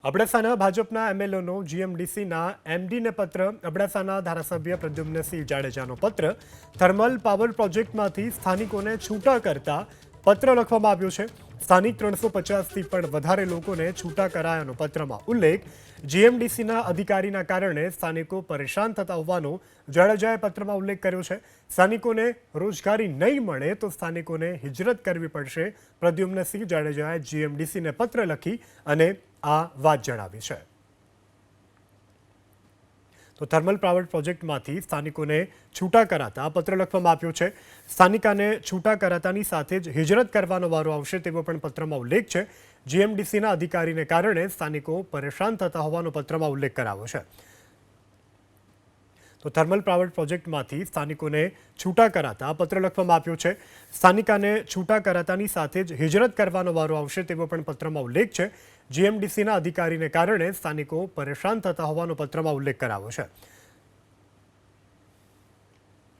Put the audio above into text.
અબડાસાના ભાજપના એમએલએનો જીએમડીસીના એમડીને પત્ર. અબડાસાના ધારાસભ્ય પ્રદ્યુમ્નસિંહ જાડેજાનો પત્ર થર્મલ પાવર પ્રોજેક્ટમાંથી સ્થાનિકોને છૂટા કરતા પત્ર લખવામાં આવ્યો છે. સ્થાનિક 350થી પણ વધારે લોકોને છૂટા કરાયાનો પત્રમાં ઉલ્લેખ. જીએમડીસીના અધિકારીના કારણે સ્થાનિકો પરેશાન થતા હોવાનો જાડેજાએ પત્રમાં ઉલ્લેખ કર્યો છે. સ્થાનિકોને રોજગારી નહીં મળે તો સ્થાનિકોને હિજરત કરવી પડશે. પ્રદ્યુમ્નસિંહ જાડેજાએ જીએમડીસીને પત્ર લખી અને આ વાત જણાવી છે. તો થર્મલ પાવર પ્રોજેક્ટમાંથી સ્થાનિકોને છૂટા કરાતા પત્ર લખવામાં આવ્યો છે. સ્થાનિકાને છૂટા કરાતાની સાથે જ હિજરત કરવાનો વારો આવશે તેવો પણ પત્રમાં ઉલ્લેખ છે. જીએમડીસીના અધિકારીને કારણે સ્થાનિકો પરેશાન થતા હોવાનો પત્રમાં ઉલ્લેખ કરાયો છે. તો થર્મલ પાવર પ્રોજેક્ટમાંથી સ્થાનિકોને છૂટા કરાતા પત્ર લખવામાં આવ્યો છે. સ્થાનિકાને છૂટા કરાતાની સાથે જ હિજરત કરવાનો વારો આવશે તેવો પણ પત્રમાં ઉલ્લેખ છે. જીએમડીસીના અધિકારીને કારણે સ્થાનિકો પરેશાન થતા હોવાનો પત્રમાં ઉલ્લેખ કરાયો છે.